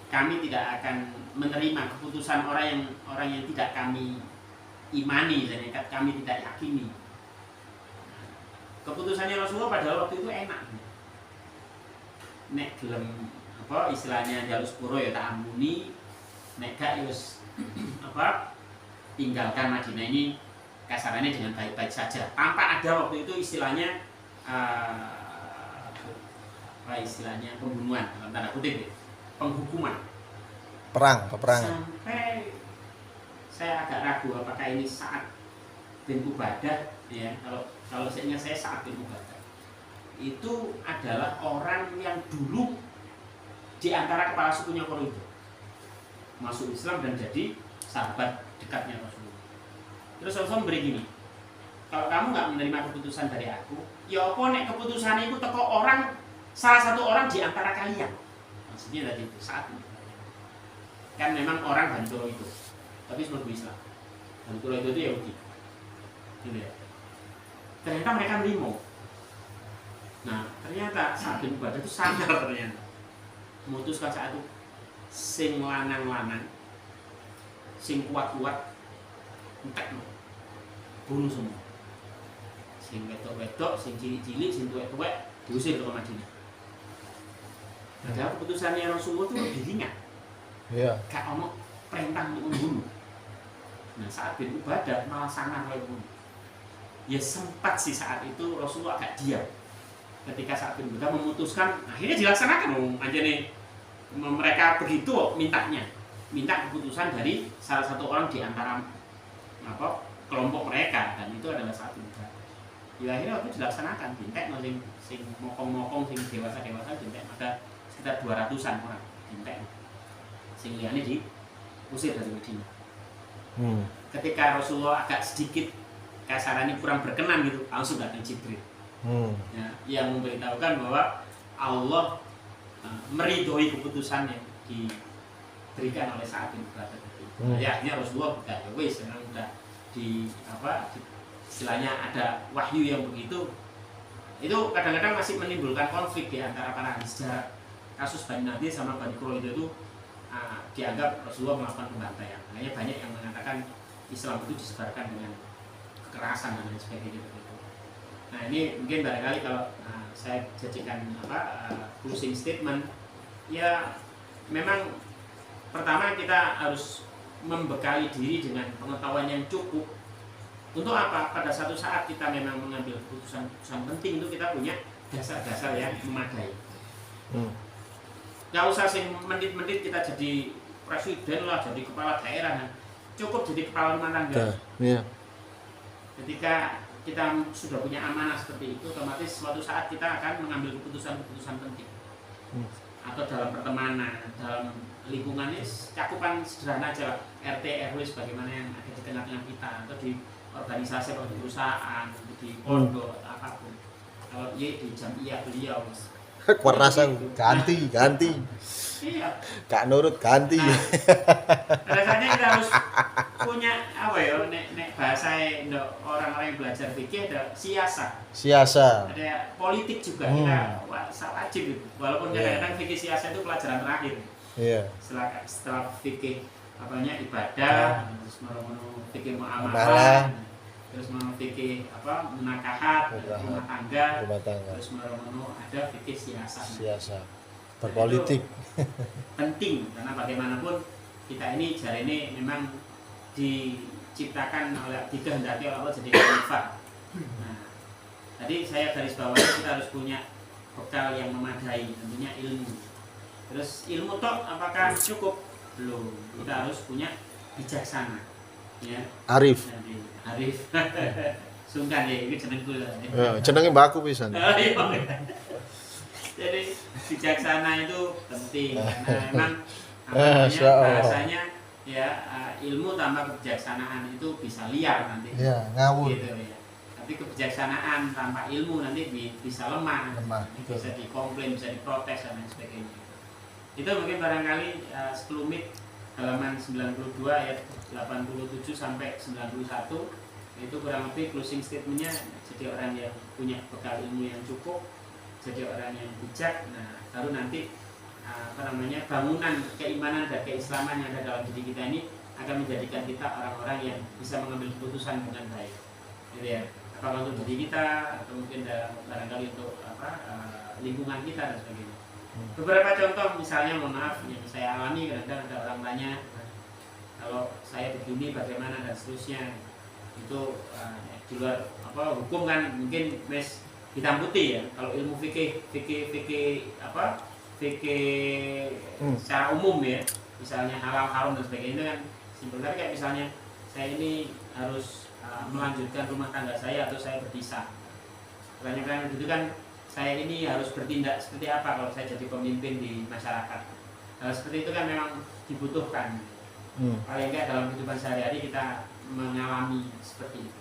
Kami tidak akan menerima keputusan orang yang tidak kami imani, dan kami tidak yakini. Keputusannya Rasulullah pada waktu itu enak. Nek gelem apa istilahnya jalur sepuro ya tak ampuni, nek gak yus apa tinggalkan Madinah ini kasarannya dengan baik-baik saja, tanpa ada waktu itu istilahnya istilahnya pembunuhan dalam tanda kutip, penghukuman, peperangan. Sampai saya agak ragu apakah ini Sa'ad bin Ubadah, ya, kalau saya ingat Sa'ad bin Ubadah itu adalah orang yang dulu di antara kepala sukunya Quraisy masuk Islam dan jadi sahabat dekatnya Rasulullah. Terus Rasulullah memberi gini, kalau kamu nggak menerima keputusan dari aku, ya apa nek keputusannya itu teko orang, salah satu orang di antara kalian. Maksudnya tadi itu saat ini. Kan memang orang Bani Quraisy itu, tapi sebelum Islam. Bani Quraisy itu Yahudi. Gitu ya. Ternyata mereka nerimo. Nah, ternyata Sa'ad bin Ubadah itu sadar ternyata. Memutuskan saat itu sing lanang-lanang, sing kuat-kuat, entek bunuh semua. Sing wedok-wedok, sing cilik-cilik, sing tuwek-tuwek diusir ke Madinah. Padahal keputusannya Rasulullah itu lebih ringan. Iya. Gak ono perintah untuk membunuh. Nah, Sa'ad bin Ubadah malah sangat membunuh. Ya sempat sih saat itu Rasulullah agak diam. Ketika Sa'ad bin Ubadah memutuskan, akhirnya dilaksanakan. Aja nih mereka begitu minta keputusan dari salah satu orang di antara kelompok mereka, dan itu adalah Sa'ad bin Ubadah. Ya akhirnya waktu dilaksanakan, dintek sing mokong-mokong, sing dewasa-dewasa dintek, ada sekitar 200-an orang dintek. Sing liyane diusir dari Madinah. Ketika Rasulullah agak sedikit kasarannya kurang berkenan gitu, langsung datang Jibril. Ya, yang memberitahukan bahwa Allah meridhoi keputusan yang diberikan oleh Sa'ad bin Ubadah itu. Ya, akhirnya Rasulullah udah ya wis, sekarang udah istilahnya ada wahyu yang begitu. Itu kadang-kadang masih menimbulkan konflik di antara para ahli sejarah. Kasus Bani Nadir sama Bani Quraisy itu dianggap Rasulullah melakukan pembantaian. Makanya banyak yang mengatakan Islam itu disebarkan dengan kekerasan dan lain sebagainya begitu. Nah, ini mungkin barangkali kalau saya jadikan closing statement, ya memang pertama kita harus membekali diri dengan pengetahuan yang cukup. Untuk apa? Pada satu saat kita memang mengambil keputusan penting, itu kita punya dasar-dasar yang memadai. Gak usah sing menit-menit kita jadi presiden lah, jadi kepala daerah, nah. Cukup jadi kepala rumah tangga. Iya. Ketika kita sudah punya amanah seperti itu, otomatis suatu saat kita akan mengambil keputusan-keputusan penting. Atau dalam pertemanan, dalam lingkungan ini cakupan sederhana aja, RT, RW sebagaimana yang ada di tengah-tengah kita, atau di organisasi atau di perusahaan, di pondok atau apapun. Kalau di jamiah beliau Kerasan ganti. iya. Gak nurut ganti. Nah, rasanya kita harus punya nek bahasa orang-orang yang belajar fikih ada siasa. Ada politik juga, kita wajib gitu. Walaupun kadang-kadang fikih siasa itu pelajaran terakhir. Iya. Setelah fikih ibadah, terus merono fikih muamalah, terus merono fikih munakahat, rumah tangga, terus merono ada fikih siasa. Berpolitik. Penting karena bagaimanapun kita ini jari ini memang diciptakan oleh, dikehendaki oleh Allah jadi khalifah. Nah, tadi saya garis bawahi kita harus punya bekal yang memadai, tentunya ilmu. Terus ilmu tok apakah cukup? Belum. Kita harus punya bijaksana. Ya. Arif. Sungkan ya, ini jenengku lah. Jenenge mbakku pisan. Jadi bijaksana itu penting karena memang bahasanya ya ilmu tambah kebijaksanaan itu bisa liar nanti. Iya, ngawur. Gitu ya. Tapi kebijaksanaan tanpa ilmu nanti bisa lemah. Bisa dikomplain, bisa diprotes dan lain sebagainya. Itu mungkin barangkali sekelumit halaman 92 ayat 87 sampai 91 itu kurang lebih closing statementnya. Jadi orang yang punya bekal ilmu yang cukup, jadi orang yang bijak, nah baru nanti bangunan keimanan dan keislaman yang ada dalam diri kita ini akan menjadikan kita orang-orang yang bisa mengambil keputusan dengan baik, gitu ya. Apakah untuk diri kita atau mungkin dalam barangkali untuk lingkungan kita dan sebagainya. Beberapa contoh misalnya, mohon maaf yang saya alami, kadang-kadang ada orang tanya kalau saya begini bagaimana dan seterusnya. Itu di luar hukum kan mungkin mes hitam putih ya. Kalau ilmu fikih secara umum ya, misalnya halal haram dan sebagainya itu kan simpel. Tapi kayak misalnya saya ini harus melanjutkan rumah tangga saya atau saya berpisah, pertanyaan gitu kan, saya ini harus bertindak seperti apa kalau saya jadi pemimpin di masyarakat. Seperti itu kan memang dibutuhkan. Paling enggak dalam kehidupan sehari-hari kita mengalami seperti itu.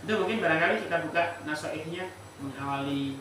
Itu mungkin barangkali kita buka nasoihnya mengawali